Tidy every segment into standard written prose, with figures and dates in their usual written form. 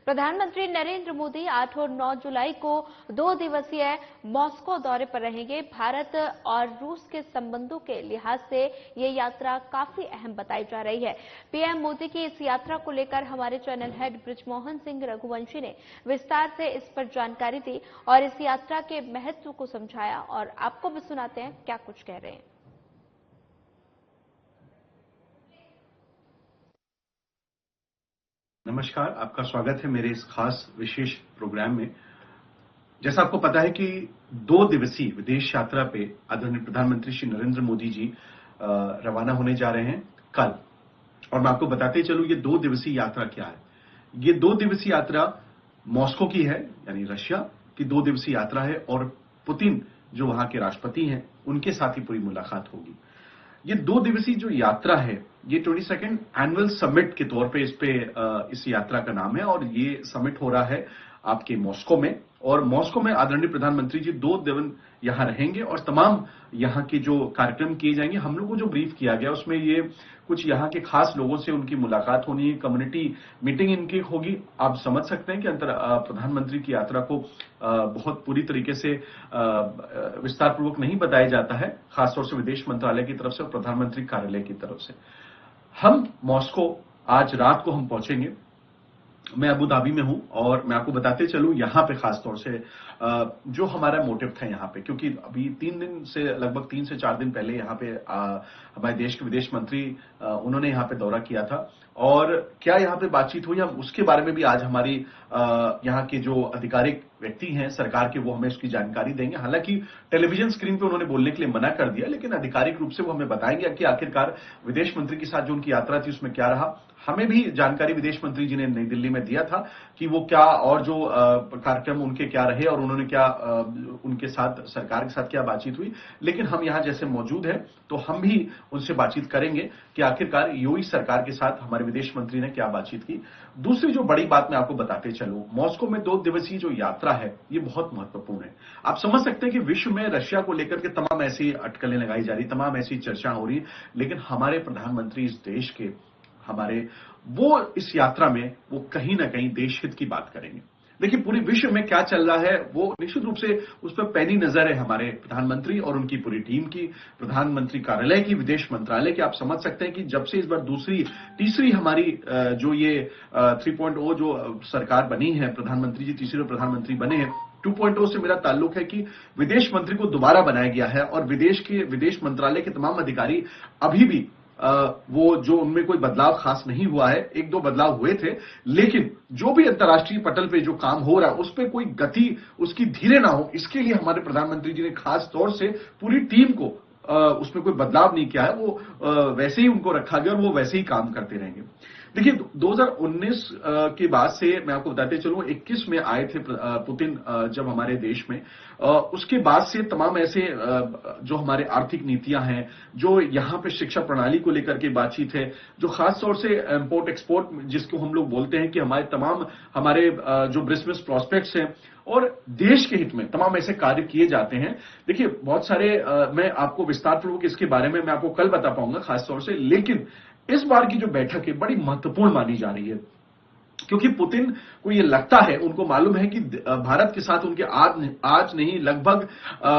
प्रधानमंत्री नरेंद्र मोदी 8 और 9 जुलाई को 2 दिवसीय मॉस्को दौरे पर रहेंगे। भारत और रूस के संबंधों के लिहाज से ये यात्रा काफी अहम बताई जा रही है। पीएम मोदी की इस यात्रा को लेकर हमारे चैनल हेड बृजमोहन सिंह रघुवंशी ने विस्तार से इस पर जानकारी दी और इस यात्रा के महत्व को समझाया, और आपको भी सुनाते हैं क्या कुछ कह रहे हैं। नमस्कार, आपका स्वागत है मेरे इस खास विशेष प्रोग्राम में। जैसा आपको पता है कि 2 दिवसीय विदेश यात्रा पे आदरणीय प्रधानमंत्री श्री नरेंद्र मोदी जी रवाना होने जा रहे हैं कल। और मैं आपको बताते चलूं ये 2 दिवसीय यात्रा क्या है। ये 2 दिवसीय यात्रा मॉस्को की है, यानी रशिया की 2 दिवसीय यात्रा है, और पुतिन जो वहां के राष्ट्रपति हैं उनके साथ ही पूरी मुलाकात होगी। ये 2 दिवसीय जो यात्रा है ये 22nd एनुअल समिट के तौर पे इस यात्रा का नाम है, और ये समिट हो रहा है आपके मॉस्को में। और मॉस्को में आदरणीय प्रधानमंत्री जी 2 दिन यहां रहेंगे और तमाम यहां के जो कार्यक्रम किए जाएंगे, हम लोगों को जो ब्रीफ किया गया उसमें ये कुछ यहां के खास लोगों से उनकी मुलाकात होनी है, कम्युनिटी मीटिंग इनकी होगी। आप समझ सकते हैं कि प्रधानमंत्री की यात्रा को बहुत पूरी तरीके से विस्तार पूर्वक नहीं बताया जाता है, खासतौर से विदेश मंत्रालय की तरफ से और प्रधानमंत्री कार्यालय की तरफ से। हम मॉस्को आज रात को हम पहुंचेंगे। मैं अबू धाबी में हूं और मैं आपको बताते चलूं यहां पे खासतौर से जो हमारा मोटिव था यहां पे, क्योंकि अभी 3 दिन से लगभग 3 से 4 दिन पहले यहां पे हमारे देश के विदेश मंत्री उन्होंने यहां पे दौरा किया था, और क्या यहां पे बातचीत हुई हम उसके बारे में भी आज हमारी यहां के जो आधिकारिक व्यक्ति हैं सरकार के वो हमें उसकी जानकारी देंगे। हालांकि टेलीविजन स्क्रीन पे उन्होंने बोलने के लिए मना कर दिया, लेकिन आधिकारिक रूप से वो हमें बताएंगे कि आखिरकार विदेश मंत्री के साथ जो उनकी यात्रा थी उसमें क्या रहा। हमें भी जानकारी विदेश मंत्री जी ने नई दिल्ली में दिया था कि वो क्या और जो कार्यक्रम उनके क्या रहे और उन्होंने क्या उनके साथ सरकार के साथ क्या बातचीत हुई। लेकिन हम यहां जैसे मौजूद हैं तो हम भी उनसे बातचीत करेंगे कि आखिरकार यूएई सरकार के साथ हमारे विदेश मंत्री ने क्या बातचीत की। दूसरी जो बड़ी बात मैं आपको बताते चलूं, मॉस्को में 2 दिवसीय जो यात्रा है ये बहुत महत्वपूर्ण है। आप समझ सकते हैं कि विश्व में रशिया को लेकर के तमाम ऐसी अटकलें लगाई जा रही, तमाम ऐसी चर्चा हो रही, लेकिन हमारे प्रधानमंत्री इस देश के वो इस यात्रा में वो कहीं ना कहीं देश हित की बात करेंगे। देखिए पूरे विश्व में क्या चल रहा है वो निश्चित रूप से उस पर पैनी नजर है हमारे प्रधानमंत्री और उनकी पूरी टीम की, प्रधानमंत्री कार्यालय की, विदेश मंत्रालय की। आप समझ सकते हैं कि जब से इस बार तीसरी हमारी जो ये 3.0 जो सरकार बनी है, प्रधानमंत्री जी तीसरे प्रधानमंत्री बने हैं, 2.0 से मेरा ताल्लुक है कि विदेश मंत्री को दोबारा बनाया गया है और विदेश मंत्रालय के तमाम अधिकारी अभी भी वो जो उनमें कोई बदलाव खास नहीं हुआ है, 1-2 बदलाव हुए थे, लेकिन जो भी अंतर्राष्ट्रीय पटल पे जो काम हो रहा है उस पर कोई गति उसकी धीरे ना हो, इसके लिए हमारे प्रधानमंत्री जी ने खास तौर से पूरी टीम को उसमें कोई बदलाव नहीं किया है। वो वैसे ही उनको रखा गया और वो वैसे ही काम करते रहेंगे। देखिए 2019 के बाद से मैं आपको बताते चलूं 21 में आए थे पुतिन जब हमारे देश में, उसके बाद से तमाम ऐसे जो हमारे आर्थिक नीतियां हैं, जो यहां पे शिक्षा प्रणाली को लेकर के बातचीत है, जो खास तौर से इंपोर्ट एक्सपोर्ट जिसको हम लोग बोलते हैं कि हमारे जो बिजनेस प्रोस्पेक्ट्स हैं और देश के हित में तमाम ऐसे कार्य किए जाते हैं। देखिए बहुत सारे मैं आपको विस्तारपूर्वक इसके बारे में मैं आपको कल बता पाऊंगा खास तौर से, लेकिन इस बार की जो बैठक है बड़ी महत्वपूर्ण मानी जा रही है, क्योंकि पुतिन को यह लगता है, उनको मालूम है कि भारत के साथ उनके आज नहीं लगभग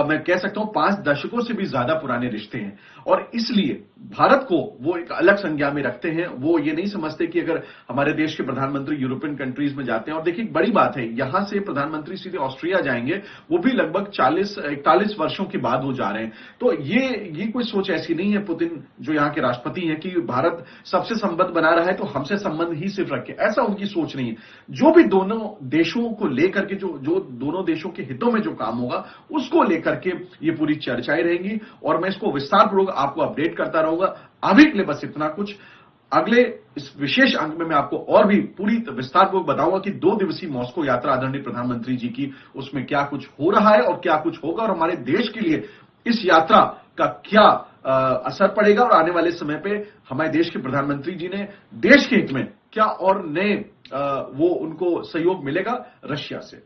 मैं कह सकता हूं 5 दशकों से भी ज्यादा पुराने रिश्ते हैं, और इसलिए भारत को वो एक अलग संज्ञा में रखते हैं। वो ये नहीं समझते कि अगर हमारे देश के प्रधानमंत्री यूरोपियन कंट्रीज में जाते हैं, और देखिए बड़ी बात है यहां से प्रधानमंत्री सीधे ऑस्ट्रिया जाएंगे, वो भी लगभग 40-41 वर्षों के बाद वो जा रहे हैं। तो ये कोई सोच ऐसी नहीं है पुतिन जो यहां के राष्ट्रपति हैं कि भारत सबसे संबंध बना रहा है तो हमसे संबंध ही सिर्फ रखे, ऐसा उनकी सोच नहीं है। जो भी दोनों देशों को लेकर के जो दोनों देशों के हितों में जो काम होगा उसको लेकर के ये पूरी चर्चाएं रहेंगी, और मैं इसको विस्तारपूर्वक आपको अपडेट करता रहूंगा। अभी के लिए बस इतना कुछ। अगले इस विशेष अंक में मैं आपको और भी पूरी विस्तारपूर्वक बताऊंगा कि 2 दिवसीय मॉस्को यात्रा आदरणीय प्रधानमंत्री जी की, उसमें क्या कुछ हो रहा है और क्या कुछ होगा, और हमारे देश के लिए इस यात्रा का क्या असर पड़ेगा, और आने वाले समय पे हमारे देश के प्रधानमंत्री जी ने देश के हित में क्या और नए वो उनको सहयोग मिलेगा रशिया से।